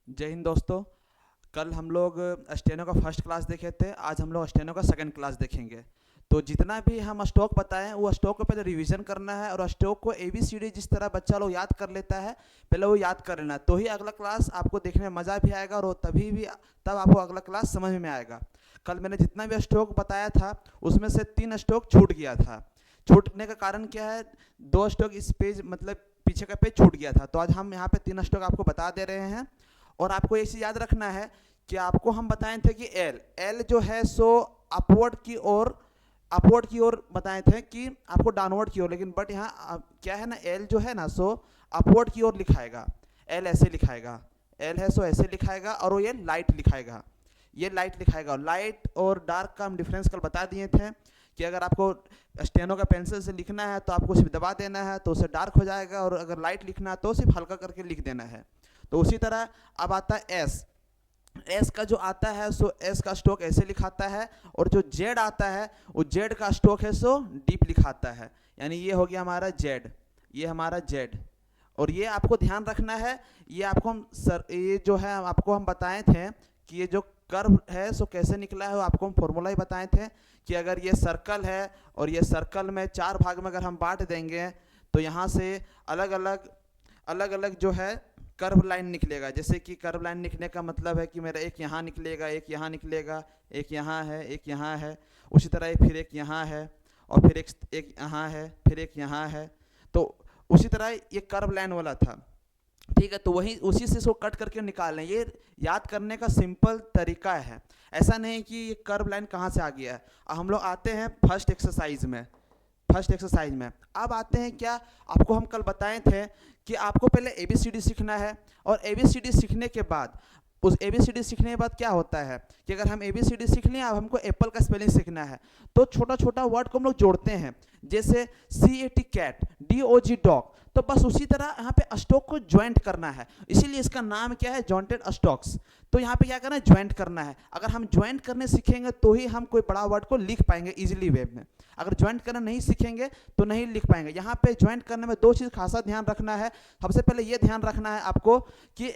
जय हिंद दोस्तों। कल हम लोग स्टेनो का फर्स्ट क्लास देखे थे। आज हम लोग स्टेनो का सेकंड क्लास देखेंगे। तो जितना भी हम स्टॉक बताएं वो स्टॉक को पहले रिवीजन करना है और स्टॉक को ABCD जिस तरह बच्चा लोग याद कर लेता है पहले वो याद कर लेना है, तो ही अगला क्लास आपको देखने में मज़ा भी आएगा और वो तभी भी तब आपको अगला क्लास समझ में आएगा। कल मैंने जितना भी स्टॉक बताया था उसमें से 3 स्टॉक छूट गया था। छूटने का कारण क्या है, 2 स्टॉक इस पेज मतलब पीछे का पेज छूट गया था, तो आज हम यहाँ पे 3 स्टॉक आपको बता दे रहे हैं। और आपको एक चीज़ याद रखना है कि आपको हम बताए थे कि एल एल जो है सो अपवर्ड की ओर बताए थे कि आपको डाउनवर्ड की ओर, लेकिन बट यहाँ क्या है ना, एल जो है ना सो अपवर्ड की ओर लिखाएगा। एल ऐसे लिखाएगा, एल है सो ऐसे लिखाएगा और वो ये लाइट लिखाएगा, ये लाइट लिखाएगा। लाइट और डार्क का हम डिफरेंस कल बता दिए थे कि अगर आपको स्टेनो का पेंसिल से लिखना है तो आपको सिर्फ दबा देना है तो उसे डार्क हो जाएगा, और अगर लाइट लिखना है तो सिर्फ हल्का करके लिख देना है। तो उसी तरह अब आता है एस। एस का जो आता है सो एस का स्ट्रोक ऐसे लिखाता है, और जो जेड आता है वो जेड का स्ट्रोक है सो डीप लिखाता है। यानी ये हो गया हमारा जेड, ये हमारा जेड। और ये आपको ध्यान रखना है, ये आपको हम ये जो है आपको हम बताए थे कि ये जो कर्व है सो कैसे निकला है, वो आपको हम फॉर्मूला ही बताए थे कि अगर ये सर्कल है और ये सर्कल में 4 भाग में अगर हम बांट देंगे तो यहाँ से अलग अलग जो है कर्व लाइन निकलेगा। जैसे कि कर्व लाइन निकलने का मतलब है कि मेरा एक यहाँ निकलेगा, एक यहाँ निकलेगा, एक यहाँ है, एक यहाँ है, उसी तरह फिर एक यहाँ है, और फिर एक यहाँ है, फिर एक यहाँ है। तो उसी तरह ये कर्व लाइन वाला था, ठीक है। तो वही उसी से इसको कट करके निकाल लें। ये याद करने का सिंपल तरीका है, ऐसा नहीं कि ये कर्व लाइन कहाँ से आ गया है। अब हम लोग आते हैं फर्स्ट एक्सरसाइज में। अब आते हैं क्या, आपको हम कल बताए थे कि आपको पहले ABCD सीखना है, और ABCD सीखने के बाद उस ABCD सीखने के बाद क्या होता है कि अगर हम ABCD सीख लें, अब हमको एप्पल का स्पेलिंग सीखना है, तो छोटा छोटा वर्ड को हम लोग जोड़ते हैं, जैसे CAT कैट, DOG डॉग। तो बस उसी तरह यहाँ पे स्टॉक को ज्वाइंट करना है, इसीलिए इसका नाम क्या है, जॉइंटेड स्टॉक्स। तो यहाँ पे क्या करना है, ज्वाइंट करना है। अगर हम ज्वाइंट करने सीखेंगे तो ही हम कोई बड़ा वर्ड को लिख पाएंगे इजीली वे में। अगर ज्वाइंट करना नहीं सीखेंगे तो नहीं लिख पाएंगे। यहाँ पे ज्वाइंट करने में 2 चीज़ खासा ध्यान रखना है। सबसे पहले ये ध्यान रखना है आपको कि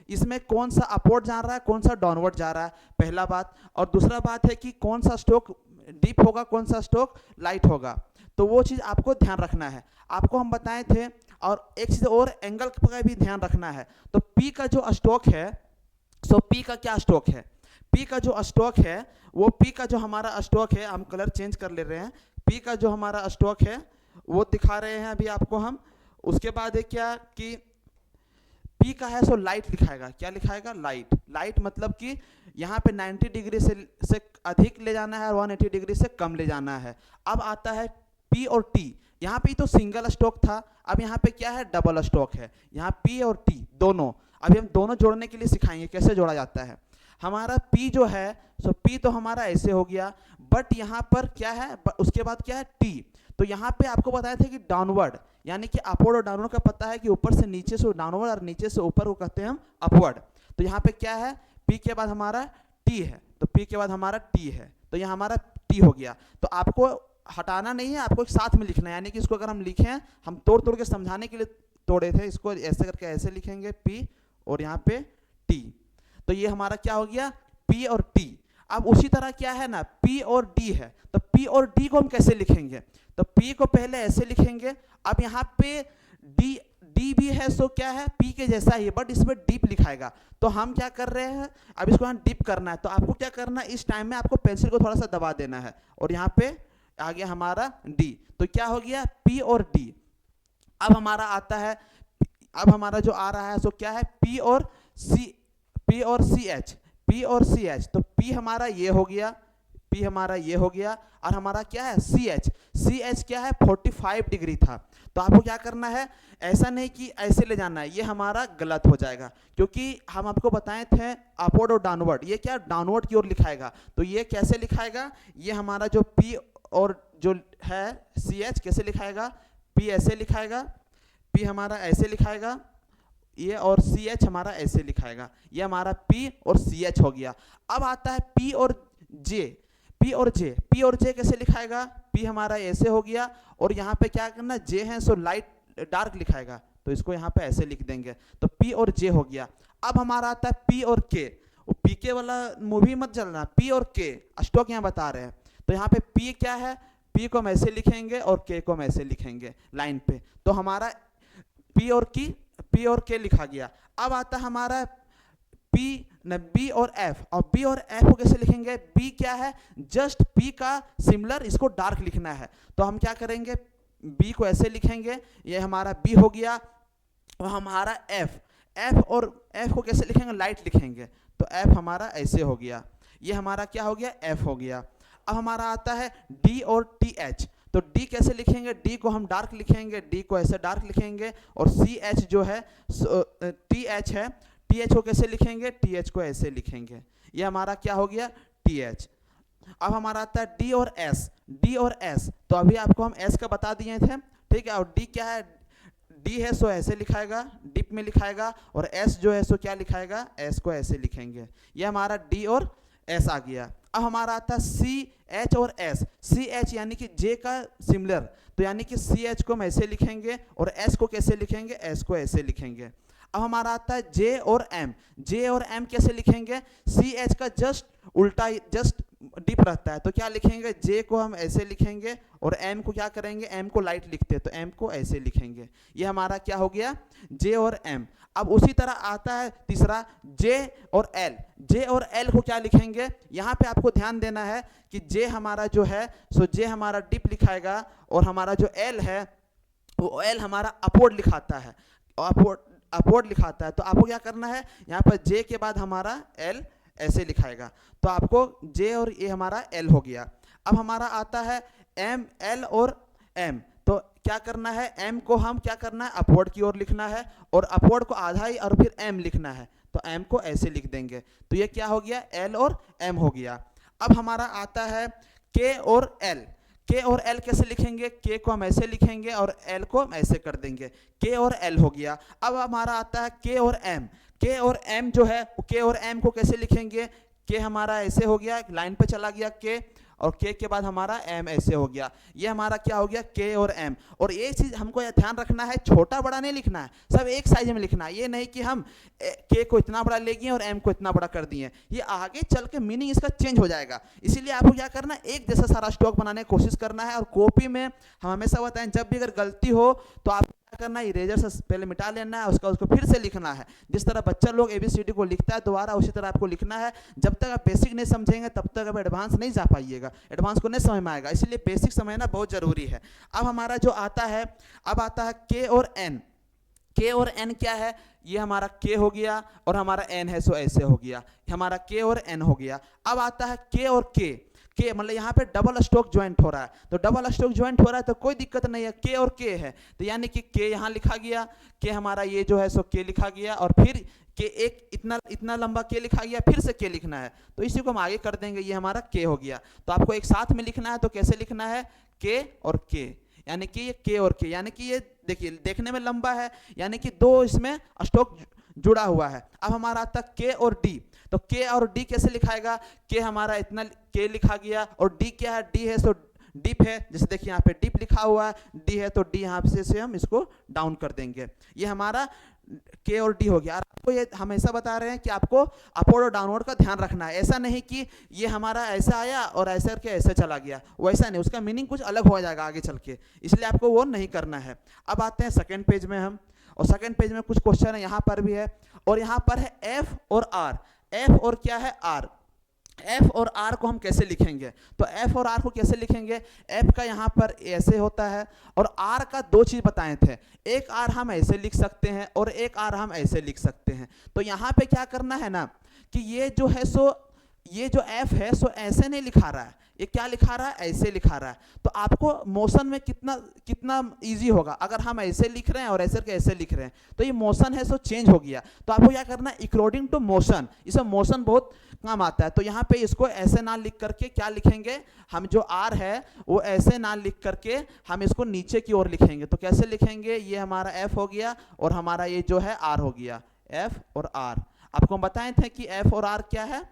इसमें कौन सा अपवर्ड जा रहा है, कौन सा डाउनवर्ड जा रहा है, पहला बात। और दूसरा बात है कि कौन सा स्ट्रोक डीप होगा, कौन सा स्ट्रोक लाइट होगा। तो वो चीज़ आपको ध्यान रखना है, आपको हम बताए थे। और एक चीज़ और, एंगल का भी ध्यान रखना है। तो पी का जो स्ट्रोक है, सो पी का क्या स्ट्रोक है, पी का जो स्ट्रोक है वो पी का जो हमारा स्ट्रोक है, हम कलर चेंज कर ले रहे हैं। पी का जो हमारा स्ट्रोक है वो दिखा रहे हैं अभी आपको हम। उसके बाद है क्या कि पी का है सो लाइट लिखाएगा। क्या लिखाएगा, लाइट। लाइट मतलब कि यहाँ पे 90 डिग्री से अधिक ले जाना है और 180 डिग्री से कम ले जाना है। अब आता है पी और टी। यहाँ पे तो सिंगल स्ट्रोक था, अब यहाँ पे क्या है, डबल स्ट्रोक है। यहाँ पी और टी दोनों, अभी हम दोनों जोड़ने के लिए सिखाएंगे कैसे जोड़ा जाता है। हमारा पी जो है सो पी तो हमारा ऐसे हो गया, बट यहाँ पर क्या है, उसके बाद क्या है टी। तो यहाँ पे आपको बताया था कि डाउनवर्ड, यानी कि अपवर्ड और डाउनवर्ड का पता है कि ऊपर से नीचे से डाउनवर्ड और नीचे से ऊपर को कहते हैं हम अपवर्ड। तो यहाँ पे क्या है, पी के बाद हमारा टी है, तो पी के बाद हमारा टी है, तो यहाँ हमारा टी हो गया। तो आपको हटाना नहीं है, आपको एक साथ में लिखना है। यानी कि इसको अगर हम लिखें, हम तोड़ तोड़ के समझाने के लिए तोड़े थे, इसको ऐसे करके ऐसे लिखेंगे पी और यहाँ पे टी। तो ये हमारा क्या हो गया, पी और टी। अब उसी तरह क्या है ना, पी और डी है, तो पी और डी को हम कैसे लिखेंगे, तो पी को पहले ऐसे लिखेंगे। अब यहाँ पे डी डी भी है सो क्या है, पी के जैसा ही है, बट इसमें डीप लिखाएगा। तो हम क्या कर रहे हैं, अब इसको हम डीप करना है, तो आपको क्या करना है, इस टाइम में आपको पेंसिल को थोड़ा सा दबा देना है, और यहाँ पे आ गया हमारा डी। तो क्या हो गया, पी और डी। अब हमारा आता है, अब हमारा जो आ रहा है सो क्या है, पी और सी, पी और सी एच, पी और सी एच। तो पी हमारा ये हो गया, पी हमारा ये हो गया, और हमारा क्या है, सी एच। सी एच क्या है, 45 डिग्री था। तो आपको क्या करना है, ऐसा नहीं कि ऐसे ले जाना है, ये हमारा गलत हो जाएगा, क्योंकि हम आपको बताए थे अपवर्ड और डाउनवर्ड, ये क्या डाउनवर्ड की ओर लिखाएगा। तो ये कैसे लिखाएगा, ये हमारा जो पी और जो है सी एच कैसे लिखाएगा, पी ऐसे लिखाएगा, पी हमारा ऐसे लिखाएगा ये, और सी एच हमारा ऐसे लिखाएगा। ये हमारा पी और सी एच हो गया। अब आता है पी और जे, पी और जे, पी और जे कैसे लिखाएगा, पी हमारा ऐसे हो गया, और यहाँ पे क्या करना, जे है सो लाइट डार्क लिखाएगा, तो इसको यहाँ पे ऐसे लिख देंगे, तो पी और जे हो गया। अब हमारा आता है पी और के, वो पी के वाला मूवी मत चलना, पी और के स्टॉक यहाँ बता रहे हैं। तो यहाँ पे पी क्या है, पी को हम ऐसे लिखेंगे और के को हम ऐसे लिखेंगे लाइन पे। तो हमारा पी और के लिखा गया। अब आता है हमारा पी न बी और एफ, और बी और एफ को कैसे लिखेंगे, बी क्या है, जस्ट पी का सिमिलर, इसको डार्क लिखना है। तो हम क्या करेंगे, बी को ऐसे लिखेंगे, ये हमारा बी हो गया। और हमारा एफ, एफ और एफ को कैसे लिखेंगे, लाइट लिखेंगे। तो एफ हमारा ऐसे हो गया, ये हमारा क्या हो गया, एफ हो गया। अब हमारा आता है डी और टी एच। तो डी कैसे लिखेंगे, डी को हम डार्क लिखेंगे, डी को ऐसे डार्क लिखेंगे। और सी एच जो है, टी एच है, टी एच को कैसे लिखेंगे, टी एच को ऐसे लिखेंगे। ये हमारा क्या हो गया, टी एच। अब हमारा आता है डी और एस, डी और एस। तो अभी आपको हम एस का बता दिए थे, ठीक है। और डी क्या है, डी है सो ऐसे लिखाएगा, डिप में लिखाएगा। और एस जो है सो क्या लिखाएगा, एस को ऐसे लिखेंगे। ये हमारा डी और एस आ गया। अब हमारा आता है सी एच और एस। सी एच यानी कि जे का सिमिलर, तो यानी कि सी एच को हम ऐसे लिखेंगे और एस को कैसे लिखेंगे, एस को ऐसे लिखेंगे। अब हमारा आता है जे और एम। जे और एम कैसे लिखेंगे, सी एच का जस्ट उल्टा, जस्ट डिप रहता है, तो क्या लिखेंगे, जे को हम ऐसे लिखेंगे और एम को क्या करेंगे, एम को लाइट लिखते हैं तो एम को ऐसे लिखेंगे। ये हमारा क्या हो गया, जे और एम। अब उसी तरह आता है तीसरा जे और एल। जे और एल को क्या लिखेंगे, यहाँ पे आपको ध्यान देना है कि जे हमारा जो है सो जे हमारा डिप लिखाएगा, और हमारा जो एल है वो एल हमारा अपवर्ड लिखाता है, अपवर्ड लिखाता है। तो आपको क्या करना है, यहाँ पर जे के बाद हमारा एल ऐसे लिखाएगा। तो आपको जे और ये हमारा एल हो गया। अब हमारा आता है एम, एल और एम। तो क्या करना है, एम को हम क्या करना है, अपवर्ड की ओर लिखना है, और अपवर्ड को आधा ही और फिर एम लिखना है। तो एम को ऐसे लिख देंगे। तो ये क्या हो गया, एल और एम हो गया। अब हमारा आता है के और एल। के और एल कैसे लिखेंगे, के को हम ऐसे लिखेंगे और एल को हम ऐसे कर देंगे। के और एल हो गया। अब हमारा आता है के और एम। के और एम जो है, के और एम को कैसे लिखेंगे, के हमारा ऐसे हो गया, लाइन पे चला गया के, और के के बाद हमारा एम ऐसे हो गया। ये हमारा क्या हो गया, के और एम। और ये चीज हमको ध्यान रखना है, छोटा बड़ा नहीं लिखना है, सब एक साइज में लिखना है। ये नहीं कि हम के को इतना बड़ा ले गए और एम को इतना बड़ा कर दिए, ये आगे चल के मीनिंग इसका चेंज हो जाएगा। इसीलिए आपको क्या करना है, एक जैसा सारा स्टॉक बनाने की कोशिश करना है। और कॉपी में हम हमेशा बताएं, जब भी अगर गलती हो तो आप क्या करना है, इरेजर से पहले मिटा लेना है, उसको फिर से लिखना है। जिस तरह बच्चा लोग एबीसीडी को लिखता है दोबारा, उसी तरह आपको लिखना है। जब तक आप बेसिक नहीं समझेंगे तब तक आप एडवांस नहीं जा पाइएगा, एडवांस को नहीं समझ में आएगा। इसलिए बेसिक समझना बहुत जरूरी है। अब हमारा जो आता है, अब आता है के और एन। के और एन क्या है, ये हमारा के हो गया और हमारा एन है सो ऐसे हो गया, हमारा के और एन हो गया। अब आता है के और के मतलब यहाँ पे डबल स्टॉक ज्वाइंट हो रहा है। तो डबल स्टॉक ज्वाइंट हो रहा है तो कोई दिक्कत नहीं है, के और के है तो यानी कि के यहाँ लिखा गया, के हमारा ये जो है सो के लिखा गया, और फिर के एक इतना लंबा के लिखा गया, फिर से के लिखना है। तो इसी को हम आगे कर देंगे, ये हमारा के हो गया। तो आपको एक साथ में लिखना है, तो कैसे लिखना है, के और के, यानी कि ये के और के, यानी कि ये देखिए देखने में लंबा है, यानी कि दो इसमें स्टॉक जुड़ा हुआ है। अब हमारा आता के और डी। तो के और डी कैसे लिखाएगा, के हमारा इतना के लिखा गया, और डी क्या है, डी है सो डिप है, जैसे देखिए यहाँ पे डिप लिखा हुआ है, डी है तो डी यहाँ से हम इसको डाउन कर देंगे। ये हमारा के और डी हो गया। आपको ये हमेशा बता रहे हैं कि आपको अपवर्ड और डाउनवर्ड का ध्यान रखना है। ऐसा नहीं कि ये हमारा ऐसा आया और ऐसा करके ऐसे चला गया, वैसा नहीं, उसका मीनिंग कुछ अलग हो जाएगा आगे चल के, इसलिए आपको वो नहीं करना है। अब आते हैं सेकेंड पेज में हम, और सेकेंड पेज में कुछ क्वेश्चन है, यहाँ पर भी है, और यहाँ पर है एफ और आर। एफ और क्या है, आर। एफ और आर को हम कैसे लिखेंगे, तो एफ और आर को कैसे लिखेंगे, एफ का यहाँ पर ऐसे होता है, और आर का दो चीज बताए थे, एक आर हम ऐसे लिख सकते हैं और एक आर हम ऐसे लिख सकते हैं। तो यहाँ पे क्या करना है ना, कि ये जो है सो ये जो एफ है सो ऐसे नहीं लिखा रहा है, ये क्या लिखा रहा है, ऐसे लिखा रहा है। तो आपको मोशन में कितना इजी होगा, अगर हम ऐसे लिख रहे हैं और ऐसे के ऐसे लिख रहे हैं, तो ये मोशन है सो चेंज हो गया। तो आपको क्या करना है, अकॉर्डिंग टू मोशन, इसमें मोशन बहुत काम आता है। तो यहाँ पे इसको ऐसे ना लिख करके क्या लिखेंगे, हम जो आर है वो ऐसे ना लिख करके हम इसको नीचे की ओर लिखेंगे। तो कैसे लिखेंगे, ये हमारा एफ हो गया और हमारा ये जो है आर हो गया, एफ और आर। आपको हम बताए थे कि एफ और आर क्या है,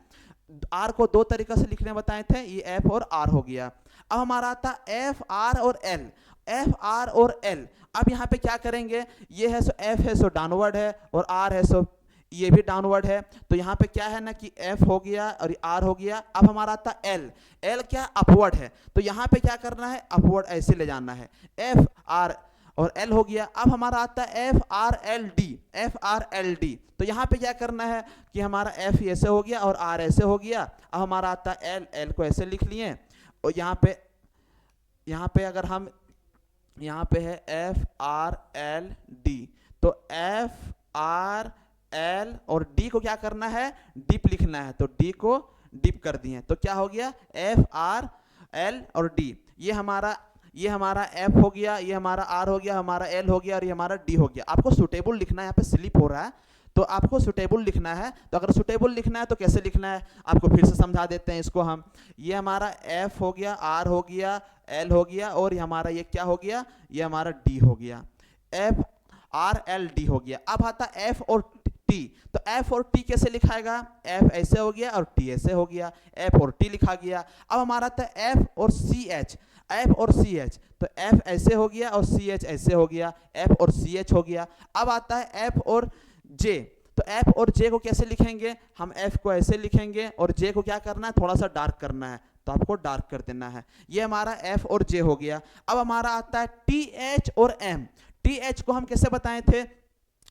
आर को दो तरीका से लिखने बताए थे, ये एफ और आर हो गया। अब हमारा आता एफ आर और एल। एफ आर और एल, अब यहाँ पे क्या करेंगे, ये है सो एफ है सो डाउनवर्ड है और आर है सो ये भी डाउनवर्ड है। तो यहाँ पे क्या है ना कि F हो गया और R हो गया। अब हमारा आता है L, L क्या अपवर्ड है, तो यहाँ पे क्या करना है, अपवर्ड ऐसे ले जाना है, F R और L हो गया। अब हमारा आता है F R L D, F R L D, तो यहाँ पे क्या करना है कि हमारा F ऐसे हो गया और R ऐसे हो गया। अब हमारा आता है L, L को ऐसे लिख लिए, और यहाँ पे अगर हम यहाँ पे है F R L D, तो F R L और D को क्या करना है, डिप लिखना है, तो D को डिप कर दिए, तो क्या हो गया F R L और D। ये हमारा F हो गया, ये हमारा R हो गया, हमारा L हो गया और ये हमारा D हो गया। आपको सुटेबल लिखना है, यहाँ पे स्लिप हो रहा है तो आपको सुटेबल लिखना है। तो अगर सुटेबल लिखना है तो कैसे लिखना है, आपको फिर से समझा देते हैं इसको हम। ये हमारा F हो गया, R हो गया, L हो गया और हमारा ये क्या हो गया, ये हमारा D हो गया, F R L D हो गया। अब आता F और T, तो F और T कैसे लिखाएगा, F ऐसे हो गया और T ऐसे हो गया, F और T लिखा गया। अब हमारा आता है F और CH, F और CH, तो F ऐसे हो गया और CH ऐसे हो गया, F और CH हो गया। अब आता है F और J, तो F और J को कैसे लिखेंगे, हम F को ऐसे लिखेंगे और J को क्या करना है, थोड़ा सा डार्क करना है, तो आपको डार्क कर देना है। ये हमारा F और J हो गया। अब हमारा आता है TH और M, TH को हम कैसे बताए थे,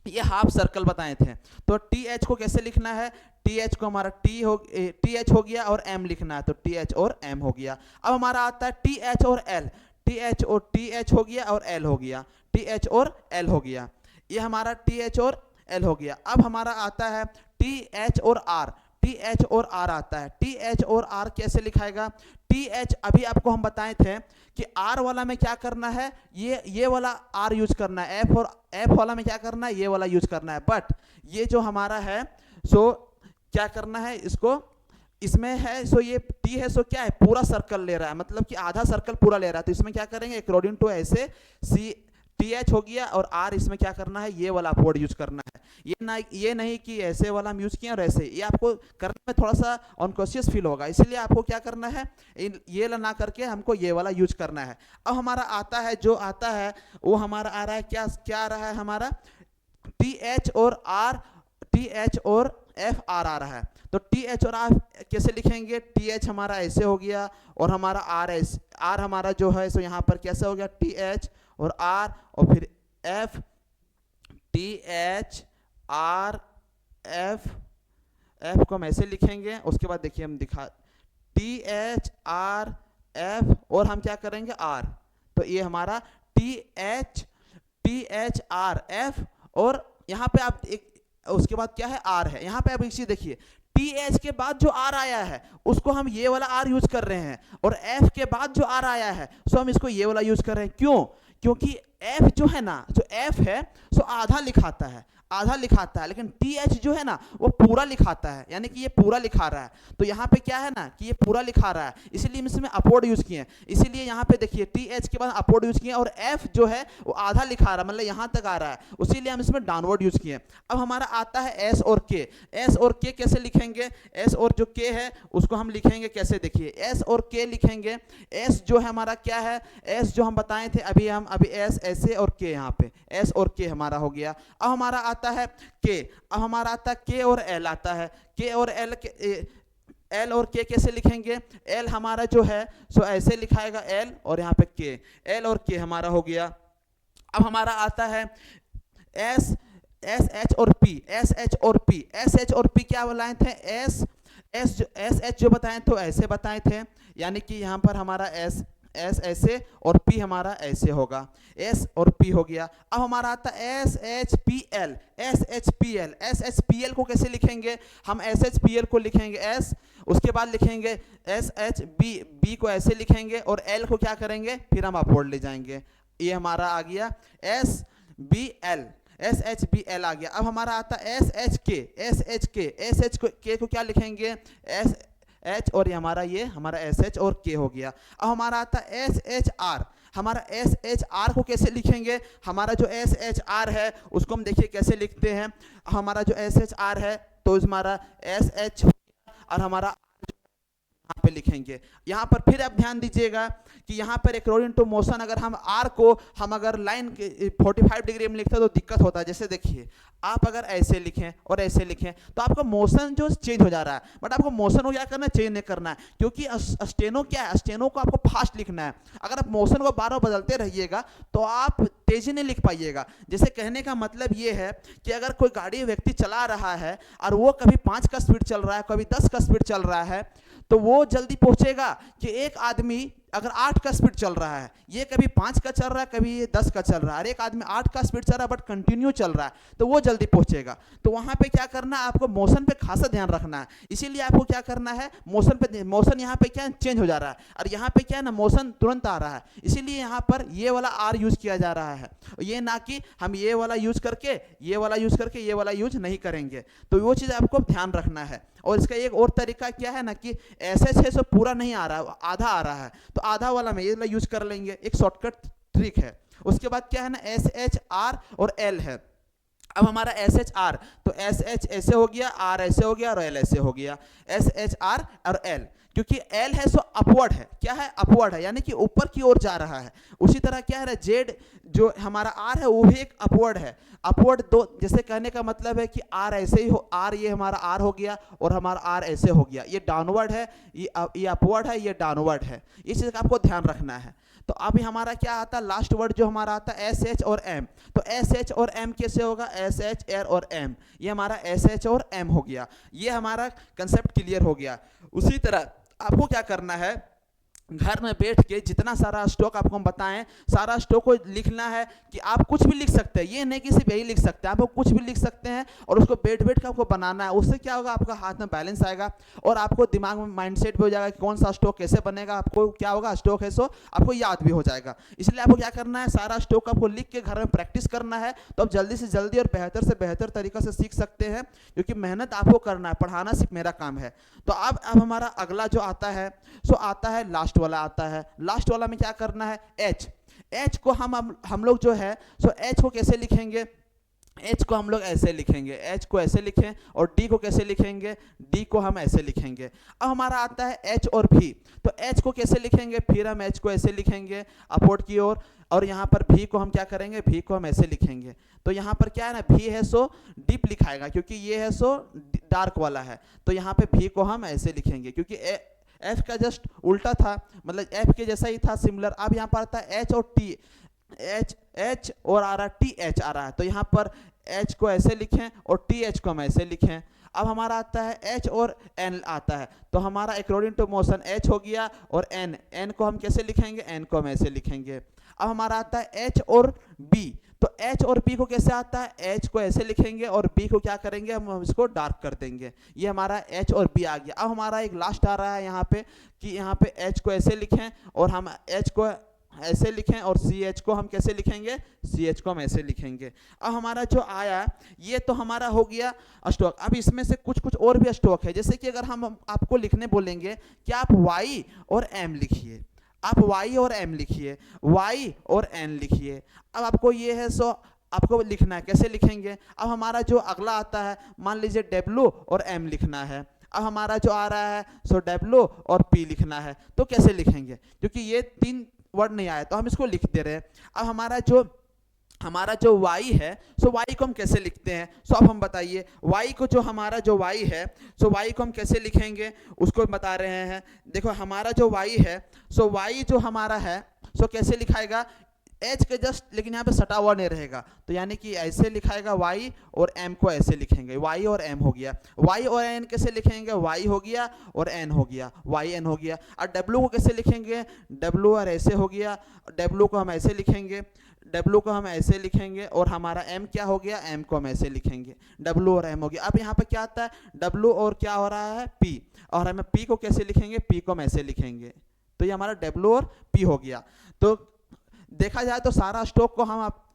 ये हाफ सर्कल बताए थे, तो TH को कैसे लिखना है, TH को हमारा TH हो गया और M लिखना है, तो TH और M हो गया। अब हमारा आता है TH और L, TH और TH हो गया और L हो गया, TH और L हो गया, ये हमारा TH और L हो गया। अब हमारा आता है TH और R, TH और R आता है, TH और R कैसे लिखाएगा, TH अभी आपको हम बताए थे कि R वाला में क्या करना है, ये वाला R यूज करना है, F वाला में क्या करना है, ये वाला यूज करना है। बट ये जो हमारा है सो क्या करना है, इसको इसमें है सो ये T है सो क्या है, पूरा सर्कल ले रहा है, मतलब कि आधा सर्कल पूरा ले रहा है, तो इसमें क्या करेंगे अकॉर्डिंग टू ऐसे TH हो गया और R इसमें क्या करना है, ये वाला अपवर्ड यूज करना है। ये नहीं कि ऐसे वाला हम यूज किया और ऐसे, ये आपको करने में थोड़ा सा अनकॉन्शियस फील होगा, इसलिए आपको क्या करना है, ये ना करके हमको ये वाला यूज करना है। अब हमारा आता है, जो आता है वो हमारा आ रहा है, क्या आ रहा है हमारा, TH और R, TH और F R आ रहा है। तो TH और R कैसे लिखेंगे, TH हमारा ऐसे हो गया और हमारा R हमारा जो है सो यहाँ पर कैसे हो गया, TH और R और फिर F, TH R F को हम ऐसे लिखेंगे। उसके बाद देखिए हम TH R F और हम क्या करेंगे R, तो ये हमारा TH R F और यहाँ पे आप उसके बाद क्या है R है। यहाँ पे आप एक चीज देखिए, TH के बाद जो R आया है उसको हम ये वाला R यूज कर रहे हैं और F के बाद जो R आया है सो हम इसको ये वाला यूज कर रहे हैं। क्यों, क्योंकि F जो है ना, जो F है सो आधा लिखाता है, लेकिन TH जो है ना वो पूरा लिखाता है, यानी कि ये पूरा लिखा रहा है। तो यहाँ पे क्या है ना कि ये पूरा लिखा रहा है, इसीलिए इसमें अपवर्ड यूज किए हैं। इसीलिए यहाँ पे देखिए TH के बाद अपवर्ड यूज किए और F जो है वो आधा लिखा रहा है, मतलब यहाँ तक आ रहा है, इसीलिए हम इसमें डाउनवर्ड यूज किए। अब हमारा आता है S और K, S और K कैसे लिखेंगे, S और जो K है उसको हम लिखेंगे कैसे, देखिए S और K लिखेंगे। S जो है हमारा क्या है, S जो हम बताए थे अभी S ऐसे और K, यहाँ पे S और K हमारा हो गया। अब हमारा आता है K, अब हमारा आता है K और L आता है, K और L और K कैसे लिखेंगे, L हमारा जो है सो ऐसे लिखाएगा L और यहाँ पे K, L और K हमारा हो गया। अब हमारा आता है S H और P क्या बताए थे, S H जो बताए तो ऐसे बताए थे, यानी कि यहाँ पर हमारा S ऐसे और P हमारा ऐसे होगा, S और P हो गया। अब हमारा आता है SHPL को कैसे लिखेंगे, हम SHPL को लिखेंगे S, उसके बाद लिखेंगे SHB को ऐसे लिखेंगे और L को क्या करेंगे, फिर हम अपवर्ड ले जाएंगे। ये हमारा आ गया SHBL आ गया। अब हमारा आता है SHK को क्या लिखेंगे, H और ये हमारा SH और K हो गया। अब हमारा आता है SHR, हमारा SHR को कैसे लिखेंगे, हमारा जो SHR है उसको हम देखिए कैसे लिखते हैं। हमारा जो SHR है तो हमारा SH और हमारा यहाँ पे लिखेंगे। यहाँ पर फिर आप ध्यान दीजिएगा कि यहाँ पर अकॉर्डिंग टू मोशन अगर हम आर को हम अगर लाइन 45 डिग्री में लिखते हैं तो दिक्कत होता है। जैसे देखिए आप अगर ऐसे लिखें और ऐसे लिखें तो आपका मोशन जो चेंज हो जा रहा है, बट आपको मोशन को क्या करना है, चेंज नहीं करना है, क्योंकि स्टेनो क्या है, स्टेनो को आपको फास्ट लिखना है। अगर आप मोशन को बार बार बदलते रहिएगा तो आप तेजी नहीं लिख पाइएगा। जैसे कहने का मतलब ये है कि अगर कोई गाड़ी व्यक्ति चला रहा है और वो कभी 5 का स्पीड चल रहा है, कभी 10 का स्पीड चल रहा है, तो वो जल्दी पहुंचेगा कि एक आदमी अगर 8 का स्पीड चल रहा है, ये कभी 5 का चल रहा है, कभी ये 10 का चल रहा है, और एक आदमी 8 का स्पीड चल रहा है बट कंटिन्यू चल रहा है, तो वो जल्दी पहुंचेगा। तो वहां पे क्या करना है, आपको मोशन पे खासा ध्यान रखना है। इसीलिए आपको क्या करना है, मोशन यहाँ पे क्या चेंज हो जा रहा है, और यहाँ पे क्या है ना, मोशन तुरंत आ रहा है, इसीलिए यहाँ पर ये वाला आर यूज किया जा रहा है। ये ना कि हम ये वाला यूज करके ये वाला यूज करके ये वाला यूज नहीं करेंगे। तो वो चीज़ आपको ध्यान रखना है। और इसका एक और तरीका क्या है ना कि ऐसे 600 पूरा नहीं आ रहा है, आधा आ रहा है, तो आधा वाला में ये यूज कर लेंगे, एक शॉर्टकट ट्रिक है। उसके बाद क्या है ना, एस एच आर और एल है। अब हमारा एस एच आर, तो एस एच ऐसे हो गया, आर ऐसे हो गया और एल ऐसे हो गया, एस एच आर और एल। क्योंकि एल है सो अपवर्ड है, क्या है, अपवर्ड है, यानी कि ऊपर की ओर जा रहा है। उसी तरह क्या है, जेड जो हमारा आर है वो भी एक अपवर्ड है। अपवर्ड दो, जैसे कहने का मतलब है कि आर ऐसे ही हो, आर ये हमारा आर हो गया और हमारा आर ऐसे हो गया। ये डाउनवर्ड है, ये अपवर्ड है, ये डाउनवर्ड है। इस चीज का आपको ध्यान रखना है। तो अभी हमारा क्या आता है, लास्ट वर्ड जो हमारा आता है एस एच और एम। तो एस एच और एम कैसे होगा, एस एच एर और एम, ये हमारा एस एच और एम हो गया। ये हमारा कंसेप्ट क्लियर हो गया। उसी तरह आपको क्या करना है, घर में बैठ के जितना सारा स्टॉक आपको हम बताएं, सारा स्टॉक को लिखना है कि आप कुछ भी लिख सकते हैं। ये नहीं कि सिर्फ यही लिख सकते हैं, आप कुछ भी लिख सकते हैं और उसको बैठ बैठ के आपको बनाना है। उससे क्या होगा, आपका हाथ में बैलेंस आएगा और आपको दिमाग में माइंडसेट भी हो जाएगा कि कौन सा स्टॉक कैसे बनेगा। आपको क्या होगा, स्टॉक है सो आपको याद भी हो जाएगा। इसलिए आपको क्या करना है, सारा स्टॉक आपको लिख के घर में प्रैक्टिस करना है। तो आप जल्दी से जल्दी और बेहतर से बेहतर तरीका से सीख सकते हैं, क्योंकि मेहनत आपको करना है, पढ़ाना सिर्फ मेरा काम है। तो अब हमारा अगला जो आता है सो आता है लास्ट वाला आता है। लास्ट वाला में क्या करना है, एच। एच को हम लोग जो है सो एच को कैसे लिखेंगे, एच को हम लोग ऐसे लिखेंगे, एच को ऐसे लिखें। और डी को कैसे लिखेंगे, डी को हम ऐसे लिखेंगे। अब हमारा आता है एच और भी। तो एच को कैसे लिखेंगे, फिर हम एच को ऐसे लिखेंगे अपवर्ड की ओर। और यहाँ पर भी को हम क्या करेंगे, भी को हम ऐसे लिखेंगे। तो यहाँ पर क्या है ना, भी है सो डीप लिखाएगा, क्योंकि ये है सो डार्क वाला है। तो यहाँ पे भी को हम ऐसे लिखेंगे, क्योंकि एफ का जस्ट उल्टा था, मतलब एफ के जैसा ही था, सिमिलर। अब यहाँ पर आता है एच और टी, एच एच और आ रहा टी एच आ रहा है। तो यहाँ पर एच को ऐसे लिखें और टी एच को हम ऐसे लिखें। अब हमारा आता है एच और एन आता है। तो हमारा अकॉर्डिंग टू मोशन एच हो गया और एन, एन को हम कैसे लिखेंगे, एन को हम ऐसे लिखेंगे। अब हमारा आता है एच और बी। तो एच और बी को कैसे आता है, एच को ऐसे लिखेंगे और बी को क्या करेंगे, हम इसको डार्क कर देंगे। ये हमारा एच और बी आ गया। अब हमारा एक लास्ट आ रहा है यहाँ पे कि यहाँ पे एच को ऐसे लिखें और हम एच को ऐसे लिखें और सी एच को हम कैसे लिखेंगे, सी एच को हम ऐसे लिखेंगे। अब हमारा जो आया ये तो हमारा हो गया स्टॉक। अब इसमें से कुछ कुछ और भी स्टॉक है, जैसे कि अगर हम आपको लिखने बोलेंगे कि आप वाई और एम लिखिए, आप वाई और एम लिखिए, वाई और एन लिखिए। अब आपको ये है सो आपको लिखना है, कैसे लिखेंगे। अब हमारा जो अगला आता है, मान लीजिए डब्ल्यू और एम लिखना है। अब हमारा जो आ रहा है सो डब्ल्यू और पी लिखना है। तो कैसे लिखेंगे, क्योंकि ये 3 वर्ड नहीं आया तो हम इसको लिख दे रहे हैं। अब हमारा जो y है सो y को हम कैसे लिखते हैं, सो अब हम बताइए y को, जो हमारा जो y है सो y को हम कैसे लिखेंगे उसको बता रहे हैं। देखो हमारा जो y है सो y जो हमारा है सो कैसे लिखाएगा, एच के जस्ट, लेकिन यहाँ पे सटा हुआ नहीं रहेगा, तो यानी कि ऐसे लिखाएगा y और m को ऐसे लिखेंगे, y और m हो गया। y और n कैसे लिखेंगे, y हो गया और n हो गया, y n हो गया। और w को कैसे लिखेंगे, w और ऐसे हो गया, w को हम ऐसे लिखेंगे, W को हम ऐसे लिखेंगे और हमारा M क्या हो गया, M को हम ऐसे लिखेंगे, W और M हो गया। अब यहाँ पे क्या आता है, W और क्या हो रहा है, P, और हमें P को कैसे लिखेंगे, P को हम ऐसे लिखेंगे। तो ये हमारा W और P हो गया। तो देखा जाए तो सारा स्टॉक को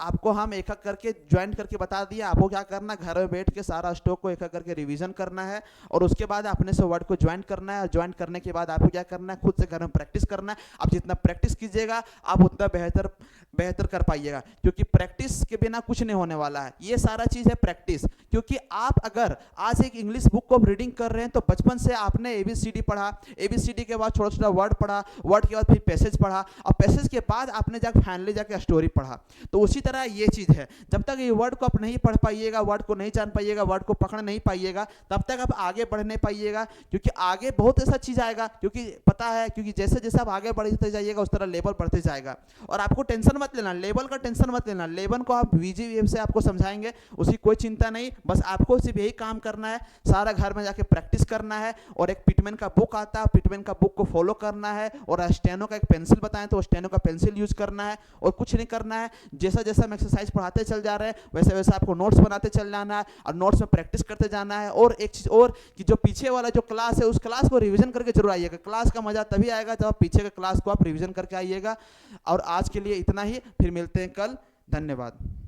आपको हम एक एक करके ज्वाइन करके बता दिया। आपको क्या करना, घर में बैठ के सारा स्टॉक को एक एक करके रिवीजन करना है और उसके बाद अपने से वर्ड को ज्वाइन करना है। और ज्वाइन करने के बाद आपको क्या करना है, खुद से घर में प्रैक्टिस करना है। आप जितना प्रैक्टिस कीजिएगा आप उतना बेहतर बेहतर कर पाइएगा, क्योंकि प्रैक्टिस के बिना कुछ नहीं होने वाला है। ये सारा चीज़ है प्रैक्टिस। क्योंकि आप अगर आज एक इंग्लिश बुक को रीडिंग कर रहे हैं तो बचपन से आपने ABCD पढ़ा, ABCD के बाद छोटा छोटा वर्ड पढ़ा, वर्ड के बाद फिर पैसेज पढ़ा और पैसेज के बाद आपने जाकर फाइनली जाकर स्टोरी पढ़ा। तो उसी तरह ये चीज़ है, जब तक ये वर्ड को आप नहीं पढ़ पाइएगा, वर्ड को नहीं जान पाइएगा, वर्ड को पकड़ नहीं पाइएगा, तब तक आप आगे बढ़ नहीं पाइएगा। क्योंकि आगे बहुत ऐसा चीज़ आएगा, क्योंकि पता है, क्योंकि जैसे जैसे आप आगे बढ़ते जाइएगा उस तरह लेवल बढ़ते जाएगा। और आपको टेंशन मत लेना, लेवल का टेंशन मत लेना। लेवल को आप VG से आपको समझाएंगे, उसकी कोई चिंता नहीं। बस आपको सिर्फ यही काम करना है, सारा घर में जाके प्रैक्टिस करना है। और एक पिटमैन का बुक आता है, पिटमैन का बुक को फॉलो करना है। और स्टेनो का एक पेंसिल बताएं तो स्टेनो का पेंसिल यूज करना है और कुछ नहीं करना है। जैसा जैसा हम एक्सरसाइज पढ़ाते चल जा रहे हैं वैसे वैसे आपको नोट्स बनाते चल जाना है और नोट्स में प्रैक्टिस करते जाना है। और एक चीज़ और कि जो पीछे वाला जो क्लास है उस क्लास को रिवीजन करके जरूर आइएगा। क्लास का मजा तभी आएगा जब आप पीछे के क्लास को आप रिवीजन करके आइएगा। और आज के लिए इतना ही, फिर मिलते हैं कल। धन्यवाद।